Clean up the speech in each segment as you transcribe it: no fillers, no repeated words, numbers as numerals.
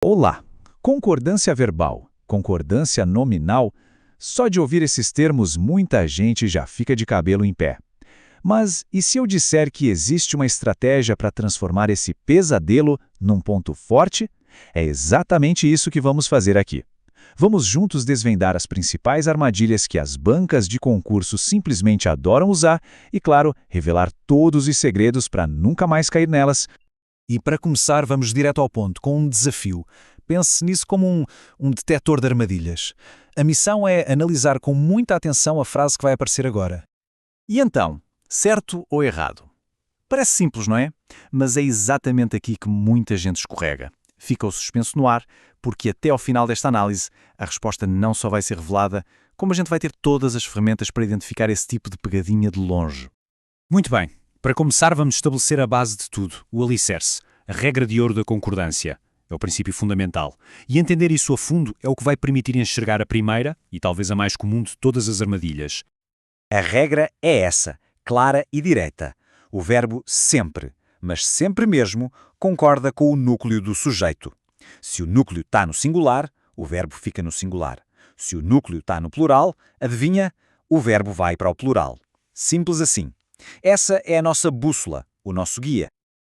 Olá! Concordância verbal, concordância nominal, só de ouvir esses termos muita gente já fica de cabelo em pé. Mas e se eu disser que existe uma estratégia para transformar esse pesadelo num ponto forte? É exatamente isso que vamos fazer aqui. Vamos juntos desvendar as principais armadilhas que as bancas de concurso simplesmente adoram usar e, claro, revelar todos os segredos para nunca mais cair nelas. E para começar, vamos direto ao ponto, com um desafio. Pense nisso como um detetor de armadilhas. A missão é analisar com muita atenção a frase que vai aparecer agora. E então, certo ou errado? Parece simples, não é? Mas é exatamente aqui que muita gente escorrega. Fica o suspenso no ar, porque até ao final desta análise, a resposta não só vai ser revelada, como a gente vai ter todas as ferramentas para identificar esse tipo de pegadinha de longe. Muito bem. Para começar, vamos estabelecer a base de tudo, o alicerce, a regra de ouro da concordância. É o princípio fundamental. E entender isso a fundo é o que vai permitir enxergar a primeira, e talvez a mais comum de todas as armadilhas. A regra é essa, clara e direta. O verbo sempre, mas sempre mesmo, concorda com o núcleo do sujeito. Se o núcleo está no singular, o verbo fica no singular. Se o núcleo está no plural, adivinha? O verbo vai para o plural. Simples assim. Essa é a nossa bússola, o nosso guia.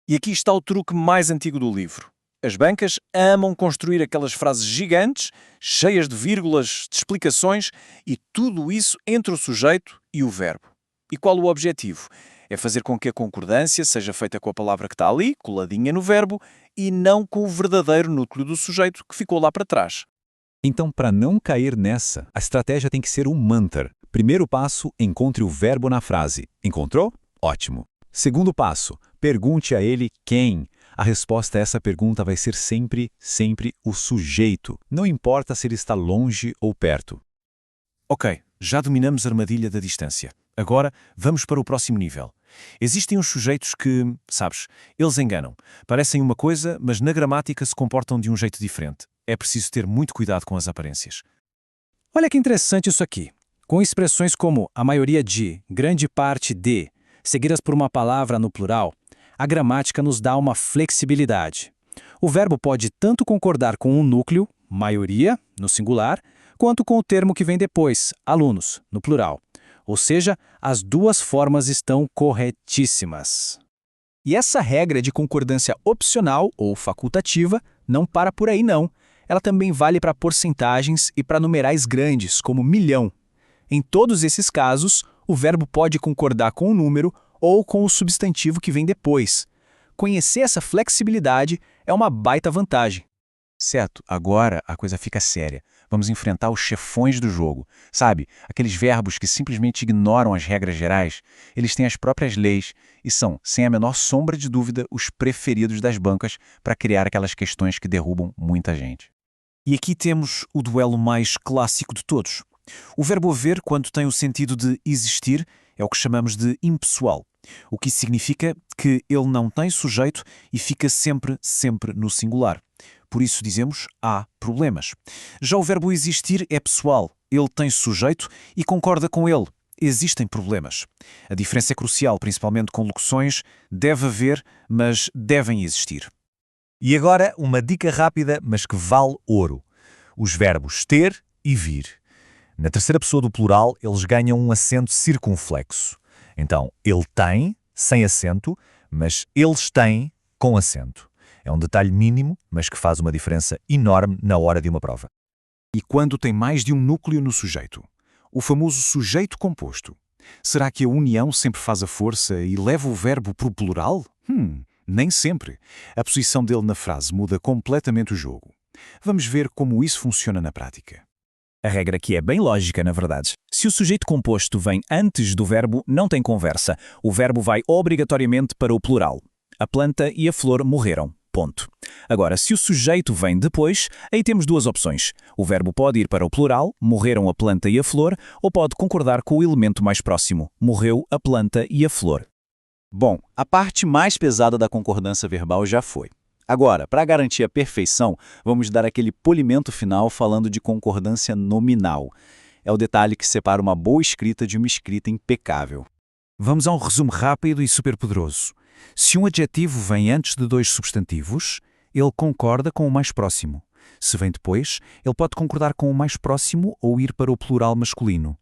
E aqui está o truque mais antigo do livro. As bancas amam construir aquelas frases gigantes, cheias de vírgulas, de explicações, e tudo isso entre o sujeito e o verbo. E qual o objetivo? É fazer com que a concordância seja feita com a palavra que está ali, coladinha no verbo, e não com o verdadeiro núcleo do sujeito que ficou lá para trás. Então, para não cair nessa, a estratégia tem que ser um mantra. Primeiro passo, encontre o verbo na frase. Encontrou? Ótimo. Segundo passo, pergunte a ele quem. A resposta a essa pergunta vai ser sempre o sujeito. Não importa se ele está longe ou perto. Ok, já dominamos a armadilha da distância. Agora, vamos para o próximo nível. Existem uns sujeitos que, sabes, eles enganam. Parecem uma coisa, mas na gramática se comportam de um jeito diferente. É preciso ter muito cuidado com as aparências. Olha que interessante isso aqui. Com expressões como a maioria de, grande parte de, seguidas por uma palavra no plural, a gramática nos dá uma flexibilidade. O verbo pode tanto concordar com o núcleo, maioria, no singular, quanto com o termo que vem depois, alunos, no plural. Ou seja, as duas formas estão corretíssimas. E essa regra de concordância opcional ou facultativa não para por aí não. Ela também vale para porcentagens e para numerais grandes, como milhão. Em todos esses casos, o verbo pode concordar com o número ou com o substantivo que vem depois. Conhecer essa flexibilidade é uma baita vantagem. Certo, agora a coisa fica séria. Vamos enfrentar os chefões do jogo. Sabe, aqueles verbos que simplesmente ignoram as regras gerais? Eles têm as próprias leis e são, sem a menor sombra de dúvida, os preferidos das bancas para criar aquelas questões que derrubam muita gente. E aqui temos o duelo mais clássico de todos. O verbo haver, quando tem o sentido de existir, é o que chamamos de impessoal, o que significa que ele não tem sujeito e fica sempre no singular. Por isso dizemos há problemas. Já o verbo existir é pessoal, ele tem sujeito e concorda com ele. Existem problemas. A diferença é crucial, principalmente com locuções deve haver, mas devem existir. E agora uma dica rápida, mas que vale ouro. Os verbos ter e vir. Na terceira pessoa do plural, eles ganham um acento circunflexo. Então, ele tem, sem acento, mas eles têm, com acento. É um detalhe mínimo, mas que faz uma diferença enorme na hora de uma prova. E quando tem mais de um núcleo no sujeito? O famoso sujeito composto. Será que a união sempre faz a força e leva o verbo para o plural? Nem sempre. A posição dele na frase muda completamente o jogo. Vamos ver como isso funciona na prática. A regra aqui é bem lógica, na verdade. Se o sujeito composto vem antes do verbo, não tem conversa. O verbo vai obrigatoriamente para o plural. A planta e a flor morreram. Ponto. Agora, se o sujeito vem depois, aí temos duas opções. O verbo pode ir para o plural, morreram a planta e a flor, ou pode concordar com o elemento mais próximo, morreu a planta e a flor. Bom, a parte mais pesada da concordância verbal já foi. Agora, para garantir a perfeição, vamos dar aquele polimento final falando de concordância nominal. É o detalhe que separa uma boa escrita de uma escrita impecável. Vamos a um resumo rápido e superpoderoso. Se um adjetivo vem antes de dois substantivos, ele concorda com o mais próximo. Se vem depois, ele pode concordar com o mais próximo ou ir para o plural masculino.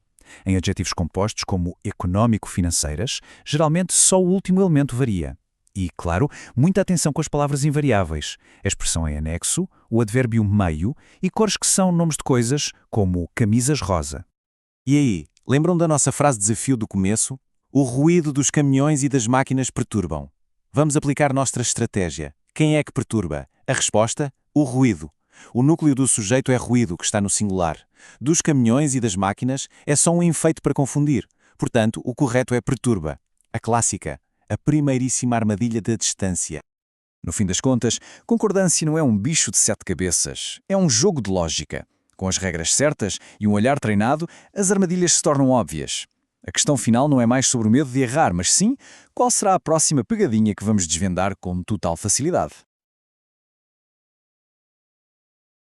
Em adjetivos compostos como económico-financeiras, geralmente só o último elemento varia. E, claro, muita atenção com as palavras invariáveis, a expressão em anexo, o advérbio meio e cores que são nomes de coisas, como camisas rosa. E aí, lembram da nossa frase desafio do começo? O ruído dos caminhões e das máquinas perturbam. Vamos aplicar nossa estratégia. Quem é que perturba? A resposta? O ruído. O núcleo do sujeito é ruído, que está no singular. Dos caminhões e das máquinas é só um enfeite para confundir. Portanto, o correto é perturba. A clássica. A primeiríssima armadilha da distância. No fim das contas, concordância não é um bicho de 7 cabeças. É um jogo de lógica. Com as regras certas e um olhar treinado, as armadilhas se tornam óbvias. A questão final não é mais sobre o medo de errar, mas sim qual será a próxima pegadinha que vamos desvendar com total facilidade.